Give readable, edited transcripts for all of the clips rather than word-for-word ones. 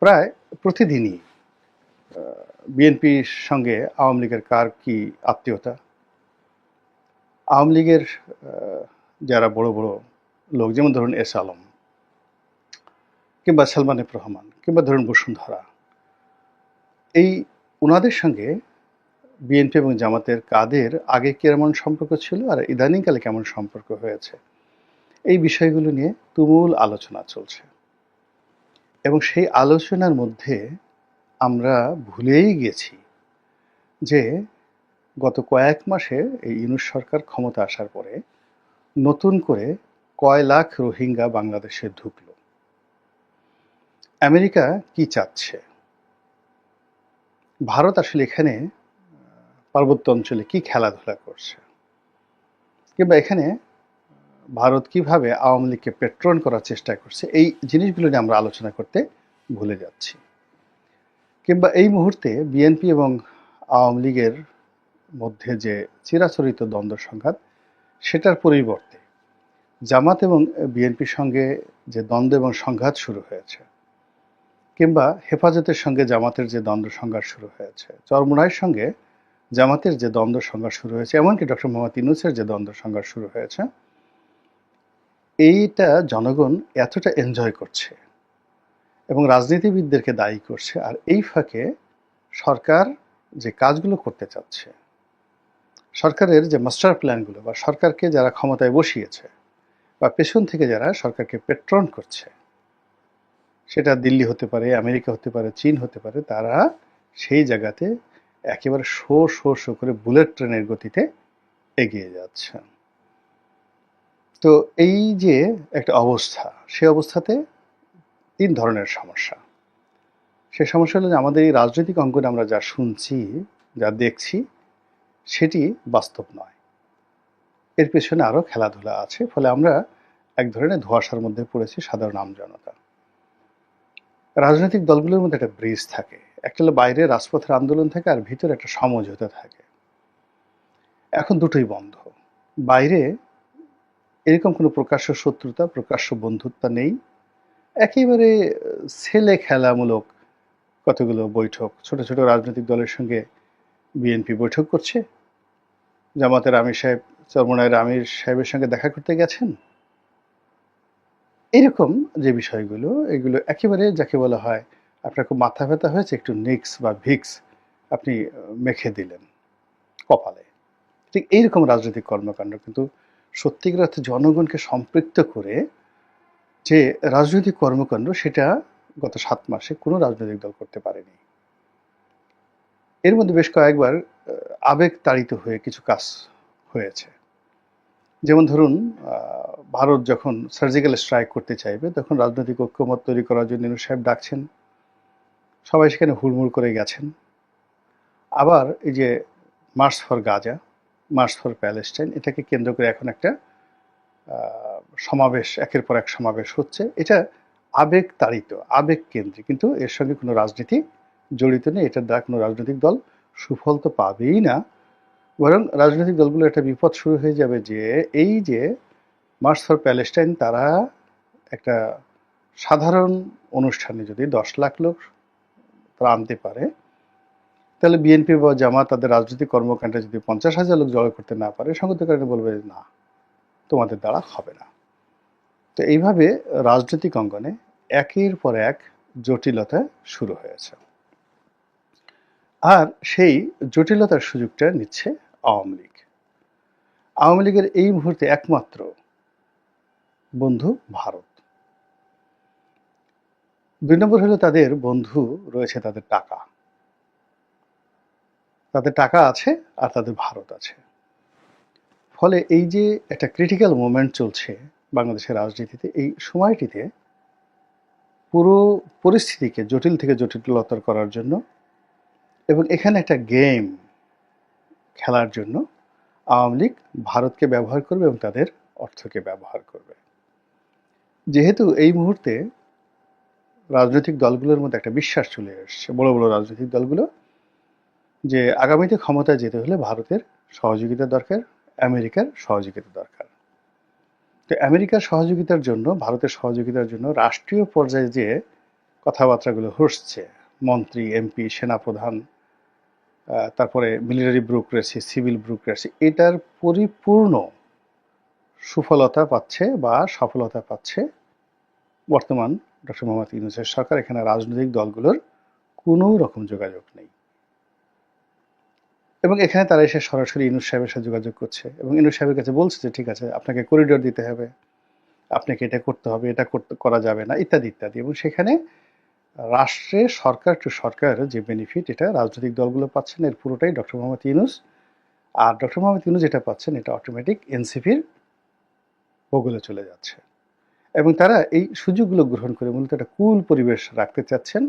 প্রায় প্রতিদিনই বিএনপির সঙ্গে আওয়ামী লীগের কার কি আত্মীয়তা। আওয়ামী লীগের যারা বড় বড় লোক, যেমন ধরুন এস আলম কিংবা সালমান এফ রহমান কিংবা ধরুন বসুন্ধরা, এই ওনাদের সঙ্গে বিএনপি এবং জামাতের কাদের আগে কেমন সম্পর্ক ছিল আর ইদানিংকালে কেমন সম্পর্ক হয়েছে, এই বিষয়গুলো নিয়ে তুমুল আলোচনা চলছে। এবং সেই আলোচনার মধ্যে আমরা ভুলেই গেছি যে গত কয়েক মাসে এই ইউনূস সরকার ক্ষমতা আসার পরে নতুন করে কয় লাখ রোহিঙ্গা বাংলাদেশে ঢুকলো। আমেরিকা কি চাচ্ছে, ভারত আসলে এখানে পার্বত্য অঞ্চলে কি খেলাধুলা করছে, কিংবা এখানে ভারত কিভাবে আওয়ামী লীগকে পেট্রন করার চেষ্টা করছে, এই জিনিসগুলো নিয়ে আমরা আলোচনা করতে ভুলে যাচ্ছি। কিংবা এই মুহূর্তে বিএনপি এবং আওয়ামী লীগের মধ্যে যে চিরাচরিত দ্বন্দ্ব সংঘাত, সেটার পরিবর্তে জামাত এবং বিএনপির সঙ্গে যে দ্বন্দ্ব এবং সংঘাত শুরু হয়েছে, কিংবা হেফাজতের সঙ্গে জামাতের যে দ্বন্দ্ব সংঘাত শুরু হয়েছে, চরমোনাইয়ের সঙ্গে জামাতের যে দ্বন্দ্ব সংঘাত শুরু হয়েছে, এমনকি ডক্টর মোহাম্মদ ইউনূসের যে দ্বন্দ্ব সংঘাত শুরু হয়েছে, এইটা জনগণ এতটা এনজয় করছে এবং রাজনীতিবিদদেরকে দায়ী করছে। আর এই ফাঁকে সরকার যে কাজগুলো করতে চাচ্ছে, সরকারের যে মাস্টার প্ল্যানগুলো, বা সরকারকে যারা ক্ষমতায় বসিয়েছে বা পেছন থেকে যারা সরকারকে পেট্রন করছে, সেটা দিল্লি হতে পারে, আমেরিকা হতে পারে, চীন হতে পারে, তারা সেই জায়গাতে একেবারে শো শো শো করে বুলেট ট্রেনের গতিতে এগিয়ে যাচ্ছে। তো এই যে একটা অবস্থা, সেই অবস্থাতে তিন ধরনের সমস্যা। সে সমস্যা হলো যে আমাদের এই রাজনৈতিক অঙ্গনে আমরা যা শুনছি, যা দেখছি, সেটি বাস্তব নয়। এর পেছনে আরও খেলাধুলা আছে। ফলে আমরা এক ধরনের ধোঁয়াশার মধ্যে পড়েছি সাধারণ আমজনতা। রাজনৈতিক দলগুলোর মধ্যে একটা ব্রিজ থাকে, একটা হলো বাইরে রাজপথের আন্দোলন থাকে, আর ভিতরে একটা সমঝোতা থাকে। এখন দুটোই বন্ধ। বাইরে এরকম কোনো প্রকাশ্য শত্রুতা, প্রকাশ্য বন্ধুত্ব নেই। একেবারে ছেলে খেলামূলক কতগুলো বৈঠক, ছোট ছোট রাজনৈতিক দলের সঙ্গে বিএনপি বৈঠক করছে। জামাতের আমির সাহেব চরমোনাইয়ের আমির সাহেবের সঙ্গে দেখা করতে গেছেন। এরকম যে বিষয়গুলো, এগুলো একেবারে যাকে বলা হয় আপনার খুব মাথা ব্যথা হয়েছে, একটু নিক্স বা ভিক্স আপনি মেখে দিলেন কপালে, ঠিক এইরকম রাজনৈতিক কর্মকাণ্ড। কিন্তু সত্যিকার অর্থে জনগণকে সম্পৃক্ত করে যে রাজনৈতিক কর্মকাণ্ড, সেটা গত 7 মাসে কোনো রাজনৈতিক দল করতে পারেনি। এর মধ্যে বেশ কয়েকবার আবেগ তাড়িত হয়ে কিছু কাজ হয়েছে। যেমন ধরুন, ভারত যখন সার্জিক্যাল স্ট্রাইক করতে চাইবে, তখন রাজনৈতিক ঐক্যমত তৈরি করার জন্য ইউনূস সাহেব ডাকছেন, সবাই সেখানে হুড়মুড় করে গেছেন। আবার এই যে March for Gaza, March for Palestine, এটাকে কেন্দ্র করে এখন একটা সমাবেশ, একের পর এক সমাবেশ হচ্ছে। এটা আবেগ তাড়িত, আবেগ কেন্দ্রিক, কিন্তু এর সঙ্গে কোনো রাজনীতি জড়িত নেই। এটার দ্বারা কোনো রাজনৈতিক দল সুফল তো পাবেই না, বরং রাজনৈতিক দলগুলো একটা বিপদ শুরু হয়ে যাবে যে এই যে মার্চ ফর প্যালেস্টাইন, তারা একটা সাধারণ অনুষ্ঠানে যদি 10 লাখ লোক তারা আনতে পারে, তাহলে বিএনপি বা জামাত তাদের রাজনৈতিক কর্মকাণ্ডে যদি 50,000 লোক জড়ো করতে না পারে, সঙ্গত কারণে বলবে না, তোমাদের দ্বারা হবে না। তো এইভাবে রাজনৈতিক অঙ্গনে একের পর এক জটিলতা শুরু হয়েছে। আর সেই জটিলতার সুযোগটা নিচ্ছে আওয়ামী লীগ। আওয়ামী লীগের এই মুহূর্তে একমাত্র বন্ধু ভারত। 2 নম্বর হলো তাদের বন্ধু রয়েছে তাদের টাকা। তাদের টাকা আছে আর তাদের ভারত আছে। ফলে এই যে একটা ক্রিটিক্যাল মোমেন্ট চলছে বাংলাদেশের রাজনীতিতে, এই সময়টিতে পুরো পরিস্থিতিকে জটিল থেকে জটিলতর করার জন্য এবং এখানে একটা গেম খেলার জন্য আওয়ামী লীগ ভারতকে ব্যবহার করবে এবং তাদের অর্থকে ব্যবহার করবে। যেহেতু এই মুহূর্তে রাজনৈতিক দলগুলোর মধ্যে একটা বিশ্বাস চলে এসছে, বড় বড় রাজনৈতিক দলগুলো, যে আগামীতে ক্ষমতায় যেতে হলে ভারতের সহযোগিতা দরকার, আমেরিকার সহযোগিতা দরকার। তো আমেরিকার সহযোগিতার জন্য, ভারতের সহযোগিতার জন্য রাষ্ট্রীয় পর্যায়ে যে কথাবার্তাগুলো হচ্ছে, মন্ত্রী, এমপি, সেনাপ্রধান, তারপরে মিলিটারি ব্যুরোক্রেসি, সিভিল ব্যুরোক্রেসি, এটার পরিপূর্ণ সুফলতা পাচ্ছে বা সফলতা পাচ্ছে বর্তমান ডক্টর মোহাম্মদ ইউনূসের সরকার। এখানে রাজনৈতিক দলগুলোর কোনো রকম যোগাযোগ নেই, এবং এখানে তারা এসে সরাসরি ইউনূস সাহেবের সাথে যোগাযোগ করছে এবং ইউনূস সাহেবের কাছে বলছে যে ঠিক আছে, আপনাকে করিডোর দিতে হবে, আপনাকে এটা করতে হবে, এটা করা যাবে না, ইত্যাদি ইত্যাদি। এবং সেখানে রাষ্ট্রে সরকার টু সরকার যে বেনিফিট, এটা রাজনৈতিক দলগুলো পাচ্ছেন, এর পুরোটাই ডক্টর মোহাম্মদ ইউনূস। আর ডক্টর মোহাম্মদ ইউনূস যেটা পাচ্ছেন, এটা অটোমেটিক এনসিপির ভূগোলে চলে যাচ্ছে, এবং তারা এই সুযোগগুলো গ্রহণ করে মূলত একটা কুল পরিবেশ রাখতে চাচ্ছেন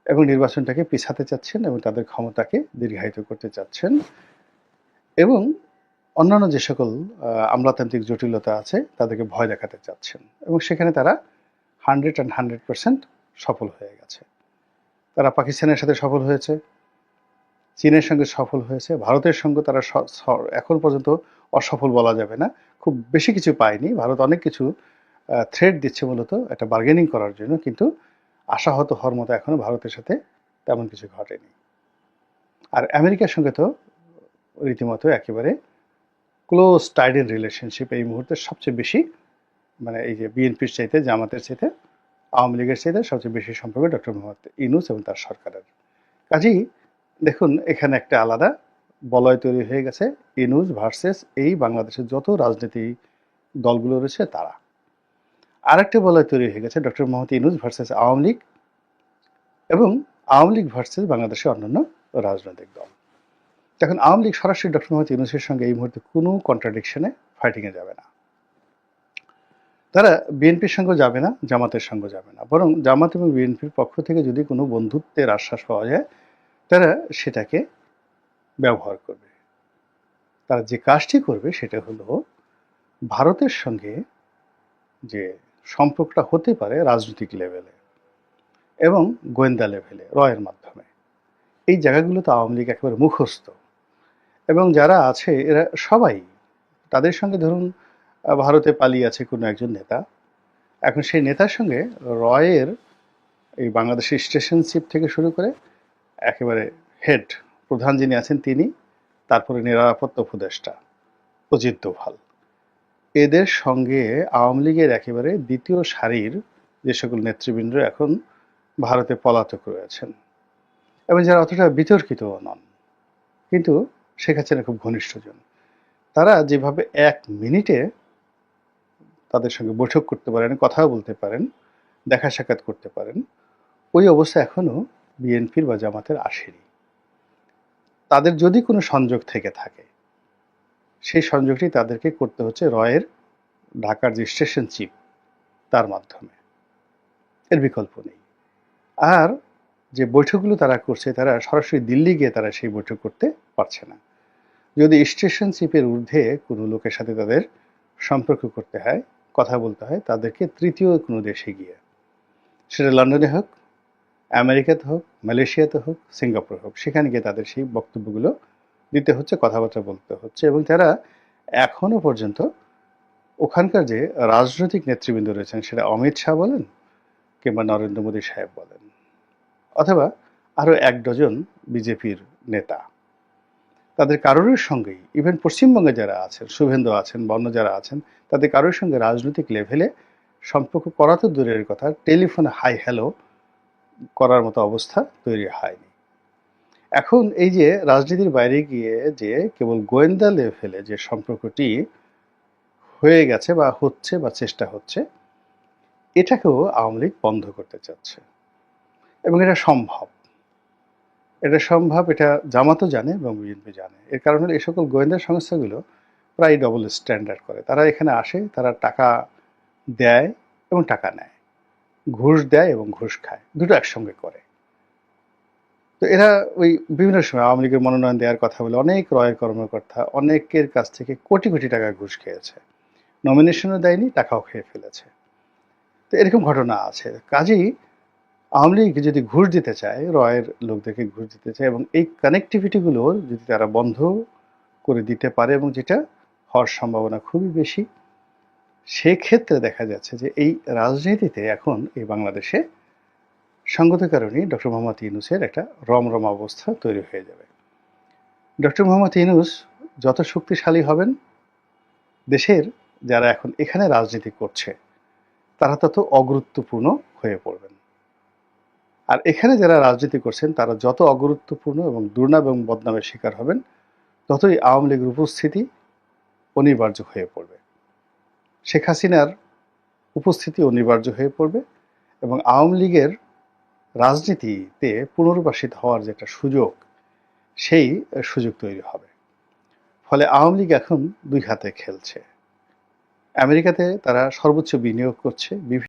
এবং নির্বাচনটাকে পিছাতে চাচ্ছেন এবং তাদের ক্ষমতাকে দীর্ঘায়িত করতে চাচ্ছেন, এবং অন্যান্য যে সকল আমলাতান্ত্রিক জটিলতা আছে তাদেরকে ভয় দেখাতে চাচ্ছেন। এবং সেখানে তারা 100% সফল হয়ে গেছে। তারা পাকিস্তানের সাথে সফল হয়েছে, চীনের সঙ্গে সফল হয়েছে, ভারতের সঙ্গে তারা এখন পর্যন্ত অসফল বলা যাবে না, খুব বেশি কিছু পায়নি। ভারত অনেক কিছু থ্রেট দিচ্ছে মূলত একটা বার্গেনিং করার জন্য, কিন্তু আশাহত হওয়ার মতো এখনো ভারতের সাথে তেমন কিছু ঘটেনি। আর আমেরিকার সঙ্গে তো রীতিমতো একেবারে ক্লোজ টাইডের রিলেশনশিপ এই মুহূর্তে সবচেয়ে বেশি, মানে এই যে বিএনপির চাইতে, জামাতের চাইতে, আওয়ামী লীগের চাইতে সবচেয়ে বেশি সম্পর্ক ডক্টর মোহাম্মদ ইউনূস এবং তার সরকারের। কাজেই দেখুন, এখানে একটা আলাদা বলয় তৈরি হয়ে গেছে, ইউনূস ভার্সেস এই বাংলাদেশের যত রাজনীতি দলগুলো রয়েছে তারা। আরেকটা বলয় তৈরি হয়ে গেছে ডক্টর মোহাম্মদ ইউনূস ভার্সেস আওয়ামী লীগ, এবং আওয়ামী লীগ ভার্সেস বাংলাদেশের অন্যান্য রাজনৈতিক দল। এখন আওয়ামী লীগ সরাসরি ডক্টর মোহাম্মদ ইউনূসের সঙ্গে এই মুহূর্তে কোনো কন্ট্রাডিকশনে, ফাইটিংয়ে যাবে না। তারা বিএনপির সঙ্গে যাবে না, জামাতের সঙ্গে যাবে না, বরং জামাত এবং বিএনপির পক্ষ থেকে যদি কোনো বন্ধুত্বের আশ্বাস পাওয়া যায়, তারা সেটাকে ব্যবহার করবে। তারা যে কাজটি করবে সেটা হলো ভারতের সঙ্গে যে সম্পর্কটা হতে পারে রাজনৈতিক লেভেলে এবং গোয়েন্দা লেভেলে, রয়ের মাধ্যমে, এই জায়গাগুলোতে আওয়ামী লীগ একেবারে মুখস্থ, এবং যারা আছে এরা সবাই তাদের সঙ্গে, ধরুন ভারতে পালিয়ে আছে কোনো একজন নেতা, এখন সেই নেতার সঙ্গে রয়ের এই বাংলাদেশের স্টেশনশিপ থেকে শুরু করে একেবারে হেড প্রধান যিনি আছেন তিনি, তারপরে নিরাপত্তা উপদেষ্টা অজিত দোভাল, এদের সঙ্গে আওয়ামী লীগের একেবারে দ্বিতীয় সারির যে সকল নেতৃবৃন্দ এখন ভারতে পলাতক রয়েছেন এবং যারা অতটা বিতর্কিতও নন, কিন্তু শেখ হাসিনার খুব ঘনিষ্ঠজন, তারা যেভাবে 1 মিনিটে তাদের সঙ্গে বৈঠক করতে পারেন, কথাও বলতে পারেন, দেখা সাক্ষাৎ করতে পারেন, ওই অবস্থা এখনো বিএনপির বা জামাতের আসেনি। তাদের যদি কোনো সংযোগ থেকে থাকে, সেই সংযোগটি তাদেরকে করতে হচ্ছে রয়ের ঢাকার যে স্টেশন চিফ, তার মাধ্যমে, এর বিকল্প নেই। আর যে বৈঠকগুলো তারা করছে, তারা সরাসরি দিল্লি গিয়ে তারা সেই বৈঠক করতে পারছে না। যদি স্টেশন চিফের ঊর্ধ্বে কোনো লোকের সাথে তাদের সম্পর্ক করতে হয়, কথা বলতে হয়, তাদেরকে তৃতীয় কোনো দেশে গিয়ে, সেটা লন্ডনে হোক, আমেরিকাতে হোক, মালয়েশিয়াতে হোক, সিঙ্গাপুর হোক, সেখানে গিয়ে তাদের সেই বক্তব্যগুলো দিতে হচ্ছে, কথাবার্তা বলতে হচ্ছে। এবং তারা এখনো পর্যন্ত ওখানকার যে রাজনৈতিক নেতৃবৃন্দ রয়েছেন, সেটা অমিত শাহ বলেন কিংবা নরেন্দ্র মোদী সাহেব বলেন, অথবা আরও 1 ডজন বিজেপির নেতা, তাদের কারোর সঙ্গেই, ইভেন পশ্চিমবঙ্গে যারা আছেন, শুভেন্দু আছেন, বন্য যারা আছেন, তাদের কারোর সঙ্গে রাজনৈতিক লেভেলে সম্পর্ক করা তো দূরের কথা, টেলিফোনে হাই হ্যালো করার মতো অবস্থা তৈরি হয়নি। এখন এই যে রাজনীতির বাইরে গিয়ে যে কেবল গোয়েন্দা লেভেলে যে সম্পর্কটি হয়ে গেছে বা হচ্ছে বা চেষ্টা হচ্ছে, এটাকেও আওয়ামী লীগ বন্ধ করতে চাচ্ছে, এবং এটা সম্ভব। এটা জামাতও জানে এবং বিএনপি জানে। এর কারণ হলো এই সকল গোয়েন্দা সংস্থাগুলো প্রায় ডবল স্ট্যান্ডার্ড করে। তারা এখানে আসে, তারা টাকা দেয় এবং টাকা নেয়, ঘুষ দেয় এবং ঘুষ খায়, দুটো একসঙ্গে করে। তো এরা ওই বিভিন্ন সময় আওয়ামী লীগের মনোনয়ন দেওয়ার কথা বলে অনেক রয়ের কর্মকর্তা অনেকের কাছ থেকে কোটি কোটি টাকা ঘুষ খেয়েছে, নমিনেশনও দেয়নি, টাকাও খেয়ে ফেলেছে। তো এরকম ঘটনা আছে। কাজেই আওয়ামী লীগ যদি ঘুষ দিতে চায়, রয়ের লোকদেরকে ঘুষ দিতে চায়, এবং এই কানেক্টিভিটিগুলো যদি তারা বন্ধ করে দিতে পারে, এবং যেটা হওয়ার সম্ভাবনা খুবই বেশি, সেক্ষেত্রে দেখা যাচ্ছে যে এই রাজনীতিতে এখন এই বাংলাদেশে সঙ্গত কারণেই ডক্টর মোহাম্মদ ইউনূসের একটা রমরমা অবস্থা তৈরি হয়ে যাবে। ডক্টর মোহাম্মদ ইউনূস যত শক্তিশালী হবেন, দেশের যারা এখন এখানে রাজনীতি করছে তারা তত অগুরুত্বপূর্ণ হয়ে পড়বেন। আর এখানে যারা রাজনীতি করছেন তারা যত অগুরুত্বপূর্ণ এবং দুর্নাম এবং বদনামের শিকার হবেন, ততই আওয়ামী লীগের উপস্থিতি অনিবার্য হয়ে পড়বে। শেখ হাসিনার উপস্থিতি অনিবার্য হয়ে পড়বে এবং আওয়ামী লীগের রাজনীতিতে পুনর্বাসিত হওয়ার যে একটা সুযোগ, সেই সুযোগ তৈরি হবে। ফলে আওয়ামী লীগ এখন দুই হাতে খেলছে। আমেরিকাতে তারা সর্বোচ্চ বিনিয়োগ করছে,